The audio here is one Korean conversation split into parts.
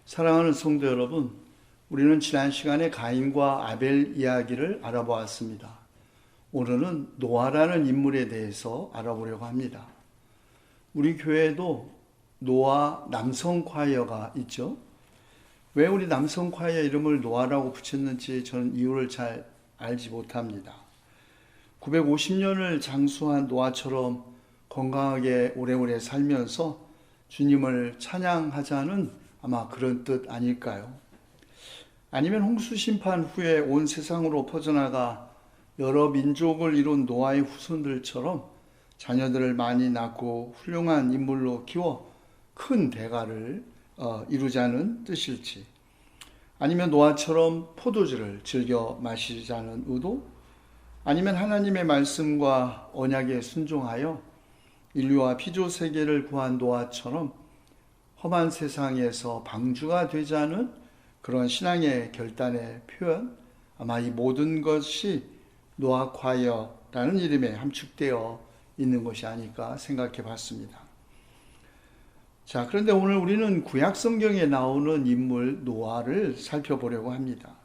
사랑하는 성도 여러분, 우리는 지난 시간에 가인과 아벨 이야기를 알아보았습니다. 오늘은 노아라는 인물에 대해서 알아보려고 합니다. 우리 교회에도 노아 남성 콰이어가 있죠. 왜 우리 남성 콰이어 이름을 노아라고 붙였는지 저는 이유를 잘 알지 못합니다. 950년을 장수한 노아처럼 건강하게 오래오래 살면서 주님을 찬양하자는 아마 그런 뜻 아닐까요? 아니면 홍수 심판 후에 온 세상으로 퍼져나가 여러 민족을 이룬 노아의 후손들처럼 자녀들을 많이 낳고 훌륭한 인물로 키워 큰 대가를 이루자는 뜻일지, 아니면 노아처럼 포도주를 즐겨 마시자는 의도, 아니면 하나님의 말씀과 언약에 순종하여 인류와 피조 세계를 구한 노아처럼 험한 세상에서 방주가 되자는 그런 신앙의 결단의 표현, 아마 이 모든 것이 노아 콰이어라는 이름에 함축되어 있는 것이 아닐까 생각해 봤습니다. 자, 그런데 오늘 우리는 구약 성경에 나오는 인물 노아를 살펴보려고 합니다.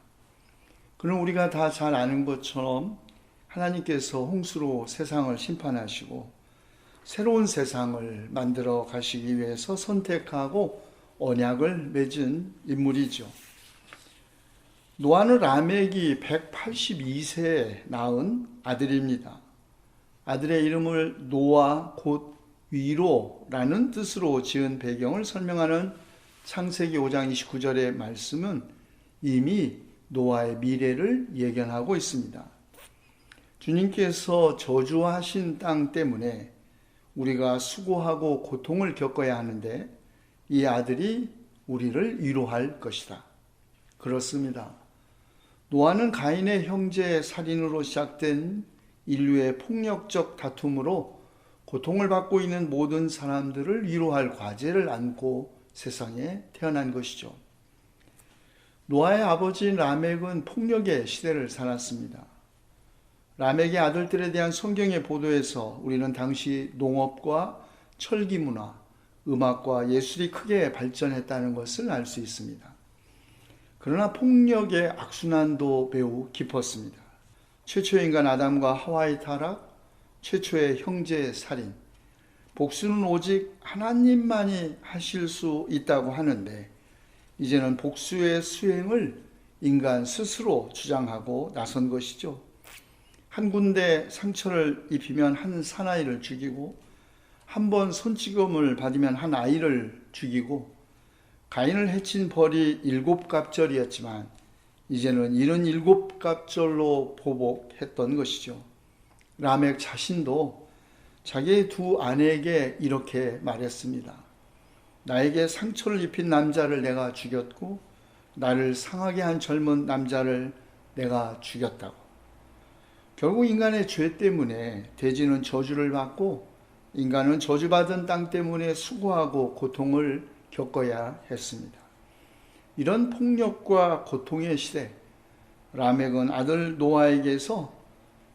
그는 우리가 다 잘 아는 것처럼 하나님께서 홍수로 세상을 심판하시고 새로운 세상을 만들어 가시기 위해서 선택하고 언약을 맺은 인물이죠. 노아는 라멕이 182세에 낳은 아들입니다. 아들의 이름을 노아 곧 위로라는 뜻으로 지은 배경을 설명하는 창세기 5장 29절의 말씀은 이미 노아의 미래를 예견하고 있습니다. 주님께서 저주하신 땅 때문에 우리가 수고하고 고통을 겪어야 하는데 이 아들이 우리를 위로할 것이다. 그렇습니다. 노아는 가인의 형제 살인으로 시작된 인류의 폭력적 다툼으로 고통을 받고 있는 모든 사람들을 위로할 과제를 안고 세상에 태어난 것이죠. 노아의 아버지인 라멕은 폭력의 시대를 살았습니다. 라멕의 아들들에 대한 성경의 보도에서 우리는 당시 농업과 철기 문화, 음악과 예술이 크게 발전했다는 것을 알 수 있습니다. 그러나 폭력의 악순환도 매우 깊었습니다. 최초의 인간 아담과 하와의 타락, 최초의 형제 살인, 복수는 오직 하나님만이 하실 수 있다고 하는데 이제는 복수의 수행을 인간 스스로 주장하고 나선 것이죠. 한 군데 상처를 입히면 한 사나이를 죽이고 한 번 손찌검을 받으면 한 아이를 죽이고 가인을 해친 벌이 7갑절이었지만 이제는 77갑절로 보복했던 것이죠. 라멕 자신도 자기의 두 아내에게 이렇게 말했습니다. 나에게 상처를 입힌 남자를 내가 죽였고 나를 상하게 한 젊은 남자를 내가 죽였다고. 결국 인간의 죄 때문에 대지는 저주를 받고 인간은 저주받은 땅 때문에 수고하고 고통을 겪어야 했습니다. 이런 폭력과 고통의 시대, 라멕은 아들 노아에게서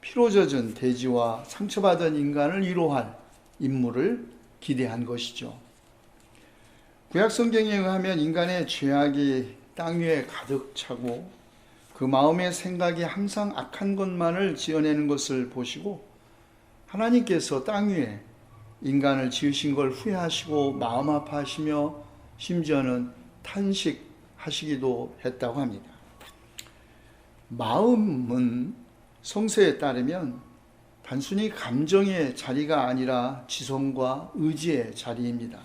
피로 젖은 대지와 상처받은 인간을 위로할 인물을 기대한 것이죠. 구약 성경에 의하면 인간의 죄악이 땅 위에 가득 차고 그 마음의 생각이 항상 악한 것만을 지어내는 것을 보시고 하나님께서 땅 위에 인간을 지으신 걸 후회하시고 마음 아파하시며 심지어는 탄식하시기도 했다고 합니다. 마음은 성서에 따르면 단순히 감정의 자리가 아니라 지성과 의지의 자리입니다.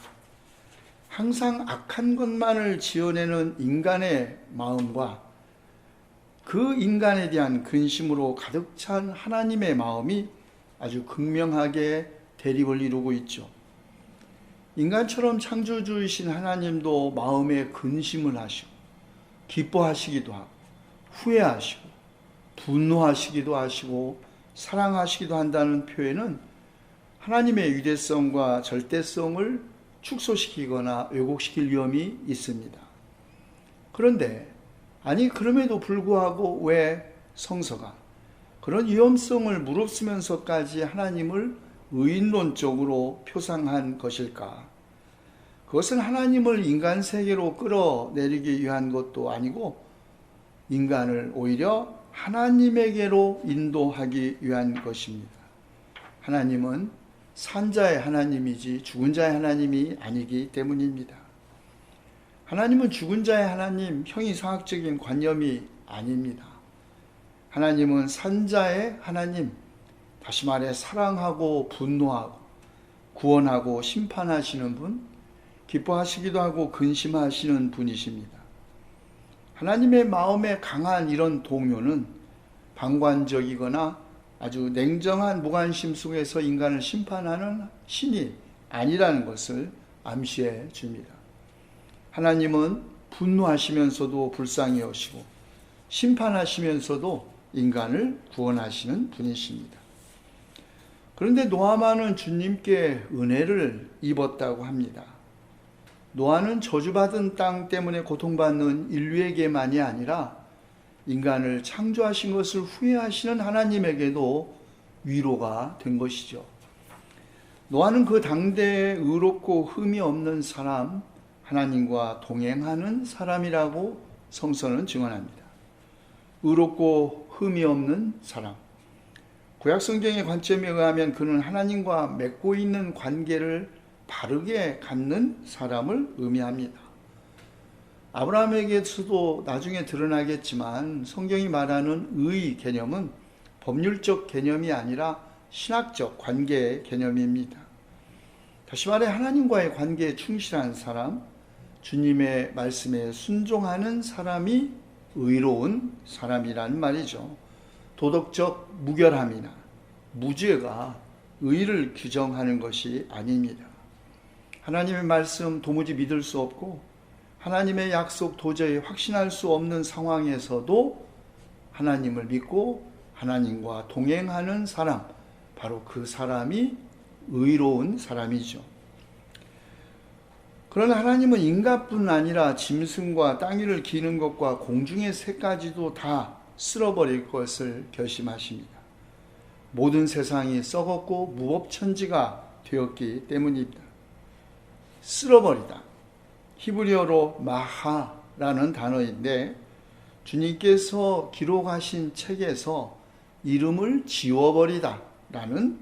항상 악한 것만을 지어내는 인간의 마음과 그 인간에 대한 근심으로 가득 찬 하나님의 마음이 아주 극명하게 대립을 이루고 있죠. 인간처럼 창조주이신 하나님도 마음에 근심을 하시고 기뻐하시기도 하고 후회하시고 분노하시기도 하시고 사랑하시기도 한다는 표현은 하나님의 유대성과 절대성을 축소시키거나 왜곡시킬 위험이 있습니다. 그런데 그럼에도 불구하고 왜 성서가 그런 위험성을 무릅쓰면서까지 하나님을 의인론적으로 표상한 것일까? 그것은 하나님을 인간 세계로 끌어내리기 위한 것도 아니고 인간을 오히려 하나님에게로 인도하기 위한 것입니다. 하나님은 산자의 하나님이지 죽은 자의 하나님이 아니기 때문입니다. 하나님은 죽은 자의 하나님, 형이상학적인 관념이 아닙니다. 하나님은 산자의 하나님, 다시 말해 사랑하고 분노하고 구원하고 심판하시는 분, 기뻐하시기도 하고 근심하시는 분이십니다. 하나님의 마음에 강한 이런 동요는 방관적이거나 아주 냉정한 무관심 속에서 인간을 심판하는 신이 아니라는 것을 암시해 줍니다. 하나님은 분노하시면서도 불쌍히 여시고 심판하시면서도 인간을 구원하시는 분이십니다. 그런데 노아만은 주님께 은혜를 입었다고 합니다. 노아는 저주받은 땅 때문에 고통받는 인류에게만이 아니라 인간을 창조하신 것을 후회하시는 하나님에게도 위로가 된 것이죠. 노아는 그 당대에 의롭고 흠이 없는 사람, 하나님과 동행하는 사람이라고 성서는 증언합니다. 의롭고 흠이 없는 사람. 구약성경의 관점에 의하면 그는 하나님과 맺고 있는 관계를 바르게 갖는 사람을 의미합니다. 아브라함에게서도 나중에 드러나겠지만 성경이 말하는 의 개념은 법률적 개념이 아니라 신학적 관계의 개념입니다. 다시 말해 하나님과의 관계에 충실한 사람, 주님의 말씀에 순종하는 사람이 의로운 사람이라는 말이죠. 도덕적 무결함이나 무죄가 의를 규정하는 것이 아닙니다. 하나님의 말씀 도무지 믿을 수 없고 하나님의 약속 도저히 확신할 수 없는 상황에서도 하나님을 믿고 하나님과 동행하는 사람, 바로 그 사람이 의로운 사람이죠. 그러나 하나님은 인간뿐 아니라 짐승과 땅 위를 기는 것과 공중의 새까지도 다 쓸어버릴 것을 결심하십니다. 모든 세상이 썩었고 무법천지가 되었기 때문입니다. 쓸어버리다. 히브리어로 마하라는 단어인데 주님께서 기록하신 책에서 이름을 지워버리다 라는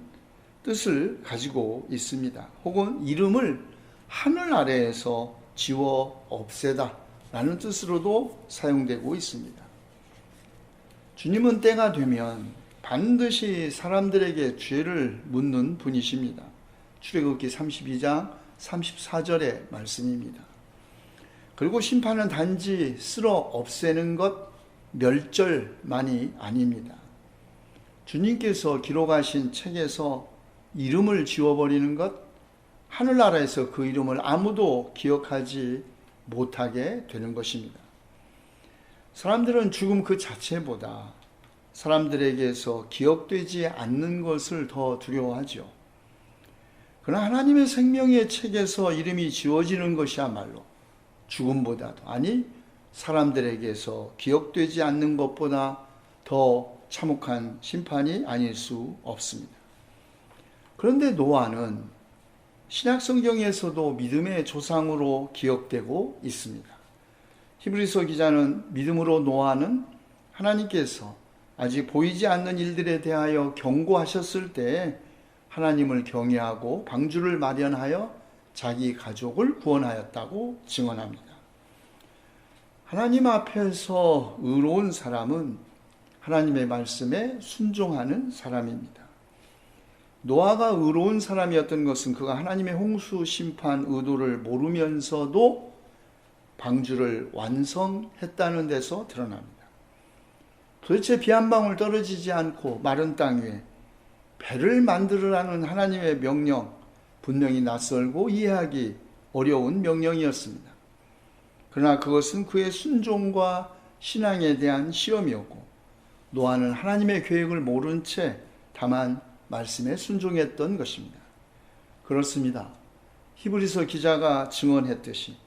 뜻을 가지고 있습니다. 혹은 이름을 하늘 아래에서 지워 없애다 라는 뜻으로도 사용되고 있습니다. 주님은 때가 되면 반드시 사람들에게 죄를 묻는 분이십니다. 출애굽기 32장 34절의 말씀입니다. 그리고 심판은 단지 쓸어 없애는 것, 멸절만이 아닙니다. 주님께서 기록하신 책에서 이름을 지워버리는 것, 하늘나라에서 그 이름을 아무도 기억하지 못하게 되는 것입니다. 사람들은 죽음 그 자체보다 사람들에게서 기억되지 않는 것을 더 두려워하죠. 그러나 하나님의 생명의 책에서 이름이 지워지는 것이야말로 죽음보다도, 아니 사람들에게서 기억되지 않는 것보다 더 참혹한 심판이 아닐 수 없습니다. 그런데 노아는 신약 성경에서도 믿음의 조상으로 기억되고 있습니다. 히브리서 기자는 믿음으로 노아는 하나님께서 아직 보이지 않는 일들에 대하여 경고하셨을 때 하나님을 경외하고 방주를 마련하여 자기 가족을 구원하였다고 증언합니다. 하나님 앞에서 의로운 사람은 하나님의 말씀에 순종하는 사람입니다. 노아가 의로운 사람이었던 것은 그가 하나님의 홍수 심판 의도를 모르면서도 방주를 완성했다는 데서 드러납니다. 도대체 비 한 방울 떨어지지 않고 마른 땅 위에 배를 만들으라는 하나님의 명령, 분명히 낯설고 이해하기 어려운 명령이었습니다. 그러나 그것은 그의 순종과 신앙에 대한 시험이었고, 노아는 하나님의 계획을 모른 채 다만 말씀에 순종했던 것입니다. 그렇습니다. 히브리서 기자가 증언했듯이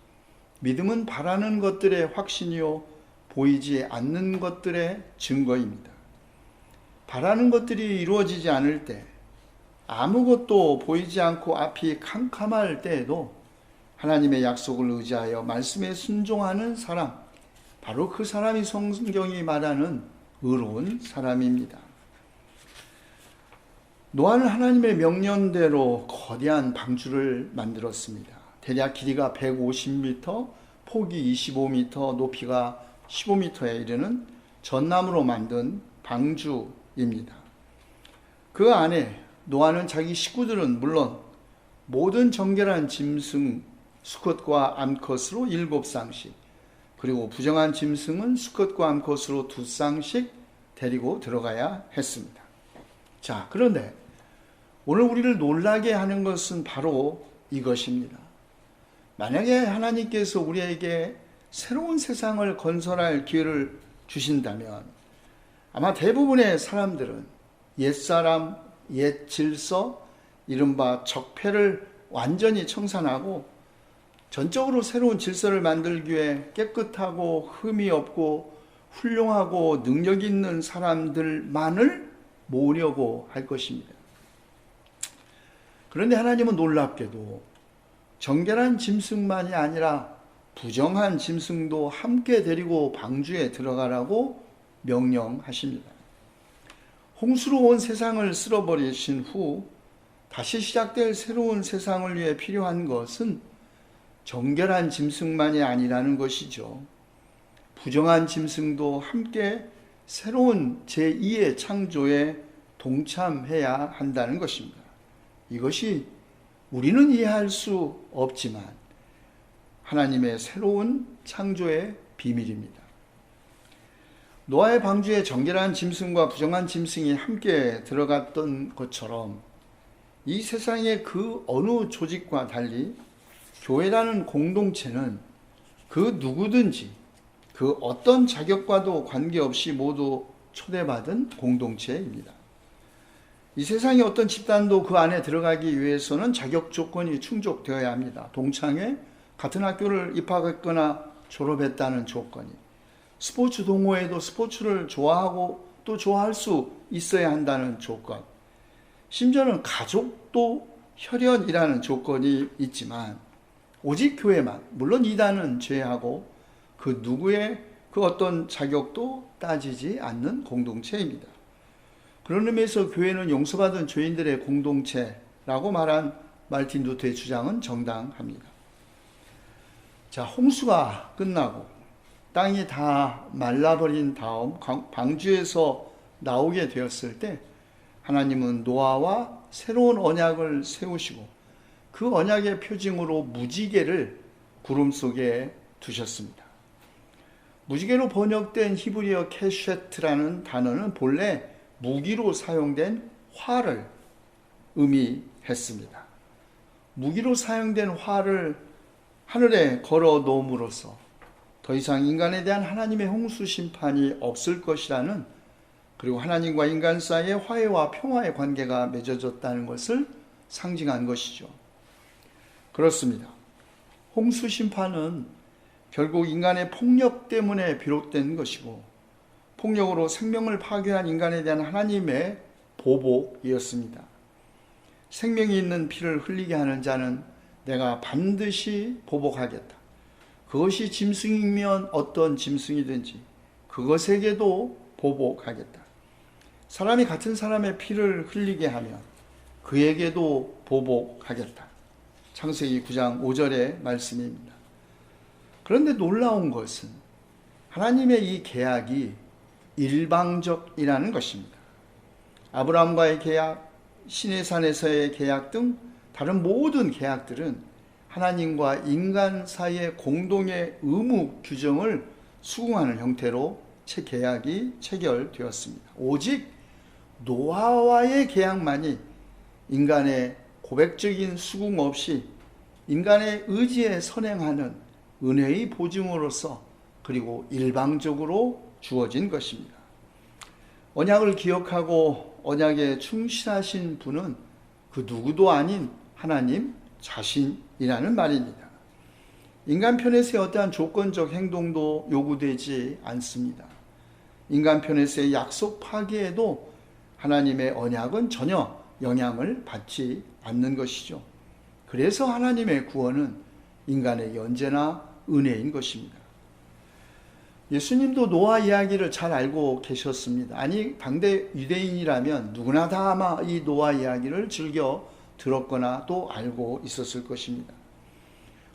믿음은 바라는 것들의 확신이요 보이지 않는 것들의 증거입니다. 바라는 것들이 이루어지지 않을 때, 아무것도 보이지 않고 앞이 캄캄할 때에도 하나님의 약속을 의지하여 말씀에 순종하는 사람, 바로 그 사람이 성경이 말하는 의로운 사람입니다. 노아는 하나님의 명령대로 거대한 방주를 만들었습니다. 대략 길이가 150m, 폭이 25m, 높이가 15m에 이르는 전나무로 만든 방주입니다. 그 안에 노아는 자기 식구들은 물론 모든 정결한 짐승 수컷과 암컷으로 7쌍씩, 그리고 부정한 짐승은 수컷과 암컷으로 2쌍씩 데리고 들어가야 했습니다. 자, 그런데 오늘 우리를 놀라게 하는 것은 바로 이것입니다. 만약에 하나님께서 우리에게 새로운 세상을 건설할 기회를 주신다면 아마 대부분의 사람들은 옛사람, 옛 질서, 이른바 적폐를 완전히 청산하고 전적으로 새로운 질서를 만들기 위해 깨끗하고 흠이 없고 훌륭하고 능력 있는 사람들만을 모으려고 할 것입니다. 그런데 하나님은 놀랍게도 정결한 짐승만이 아니라 부정한 짐승도 함께 데리고 방주에 들어가라고 명령하십니다. 홍수로 온 세상을 쓸어버리신 후 다시 시작될 새로운 세상을 위해 필요한 것은 정결한 짐승만이 아니라는 것이죠. 부정한 짐승도 함께 새로운 제2의 창조에 동참해야 한다는 것입니다. 이것이 우리는 이해할 수 없지만 하나님의 새로운 창조의 비밀입니다. 노아의 방주에 정결한 짐승과 부정한 짐승이 함께 들어갔던 것처럼 이 세상의 그 어느 조직과 달리 교회라는 공동체는 그 누구든지 그 어떤 자격과도 관계없이 모두 초대받은 공동체입니다. 이 세상의 어떤 집단도 그 안에 들어가기 위해서는 자격 조건이 충족되어야 합니다. 동창회, 같은 학교를 입학했거나 졸업했다는 조건이, 스포츠 동호회도 스포츠를 좋아하고 또 좋아할 수 있어야 한다는 조건, 심지어는 가족도 혈연이라는 조건이 있지만 오직 교회만, 물론 이단은 제외하고 그 누구의 그 어떤 자격도 따지지 않는 공동체입니다. 그런 의미에서 교회는 용서받은 죄인들의 공동체라고 말한 말틴 루터의 주장은 정당합니다. 자, 홍수가 끝나고 땅이 다 말라버린 다음 방주에서 나오게 되었을 때 하나님은 노아와 새로운 언약을 세우시고 그 언약의 표징으로 무지개를 구름 속에 두셨습니다. 무지개로 번역된 히브리어 케쉐트라는 단어는 본래 무기로 사용된 활을 의미했습니다. 무기로 사용된 활을 하늘에 걸어 놓음으로써 더 이상 인간에 대한 하나님의 홍수 심판이 없을 것이라는, 그리고 하나님과 인간 사이에 화해와 평화의 관계가 맺어졌다는 것을 상징한 것이죠. 그렇습니다. 홍수 심판은 결국 인간의 폭력 때문에 비롯된 것이고 폭력으로 생명을 파괴한 인간에 대한 하나님의 보복이었습니다. 생명이 있는 피를 흘리게 하는 자는 내가 반드시 보복하겠다. 그것이 짐승이면 어떤 짐승이든지 그것에게도 보복하겠다. 사람이 같은 사람의 피를 흘리게 하면 그에게도 보복하겠다. 창세기 9장 5절의 말씀입니다. 그런데 놀라운 것은 하나님의 이 계약이 일방적이라는 것입니다. 아브라함과의 계약, 시내산에서의 계약 등 다른 모든 계약들은 하나님과 인간 사이의 공동의 의무 규정을 수긍하는 형태로 계약이 체결되었습니다. 오직 노아와의 계약만이 인간의 고백적인 수긍 없이 인간의 의지에 선행하는 은혜의 보증으로서 그리고 일방적으로 주어진 것입니다. 언약을 기억하고 언약에 충실하신 분은 그 누구도 아닌 하나님 자신이라는 말입니다. 인간 편에서의 어떠한 조건적 행동도 요구되지 않습니다. 인간 편에서의 약속 파기에도 하나님의 언약은 전혀 영향을 받지 않는 것이죠. 그래서 하나님의 구원은 인간에게 언제나 은혜인 것입니다. 예수님도 노아 이야기를 잘 알고 계셨습니다. 아니, 당대 유대인이라면 누구나 다 아마 이 노아 이야기를 즐겨 들었거나 또 알고 있었을 것입니다.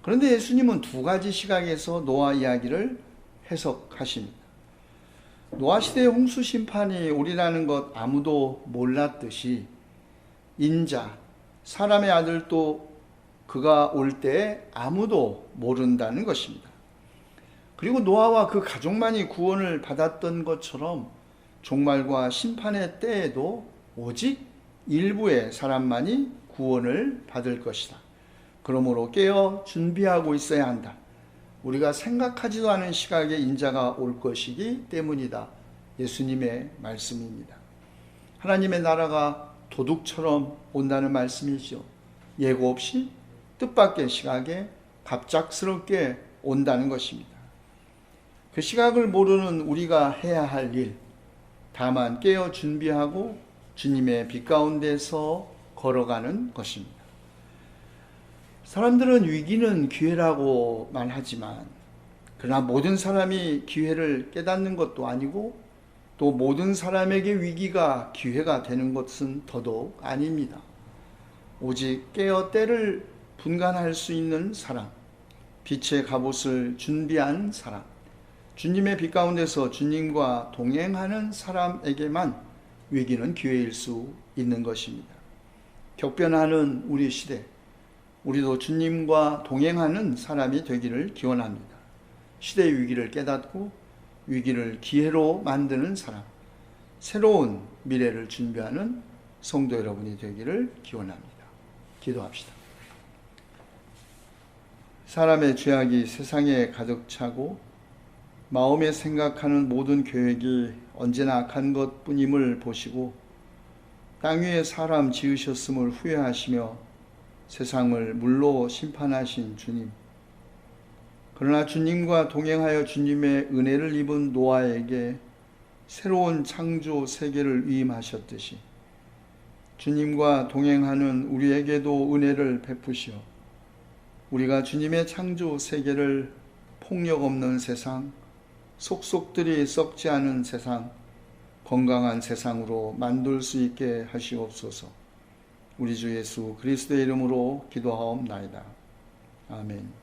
그런데 예수님은 두 가지 시각에서 노아 이야기를 해석하십니다. 노아 시대의 홍수 심판이 오리라는 것 아무도 몰랐듯이 인자, 사람의 아들도 그가 올 때 아무도 모른다는 것입니다. 그리고 노아와 그 가족만이 구원을 받았던 것처럼 종말과 심판의 때에도 오직 일부의 사람만이 구원을 받을 것이다. 그러므로 깨어 준비하고 있어야 한다. 우리가 생각하지도 않은 시각에 인자가 올 것이기 때문이다. 예수님의 말씀입니다. 하나님의 나라가 도둑처럼 온다는 말씀이죠. 예고 없이 뜻밖의 시각에 갑작스럽게 온다는 것입니다. 그 시각을 모르는 우리가 해야 할 일, 다만 깨어 준비하고 주님의 빛 가운데서 걸어가는 것입니다. 사람들은 위기는 기회라고 말하지만, 그러나 모든 사람이 기회를 깨닫는 것도 아니고 또 모든 사람에게 위기가 기회가 되는 것은 더더욱 아닙니다. 오직 깨어 때를 분간할 수 있는 사람, 빛의 갑옷을 준비한 사람, 주님의 빛 가운데서 주님과 동행하는 사람에게만 위기는 기회일 수 있는 것입니다. 격변하는 우리 시대, 우리도 주님과 동행하는 사람이 되기를 기원합니다. 시대의 위기를 깨닫고 위기를 기회로 만드는 사람, 새로운 미래를 준비하는 성도 여러분이 되기를 기원합니다. 기도합시다. 사람의 죄악이 세상에 가득 차고 마음에 생각하는 모든 계획이 언제나 악한 것뿐임을 보시고 땅 위에 사람 지으셨음을 후회하시며 세상을 물로 심판하신 주님, 그러나 주님과 동행하여 주님의 은혜를 입은 노아에게 새로운 창조 세계를 위임하셨듯이 주님과 동행하는 우리에게도 은혜를 베푸시어 우리가 주님의 창조 세계를 폭력 없는 세상, 속속들이 썩지 않은 세상, 건강한 세상으로 만들 수 있게 하시옵소서. 우리 주 예수 그리스도의 이름으로 기도하옵나이다. 아멘.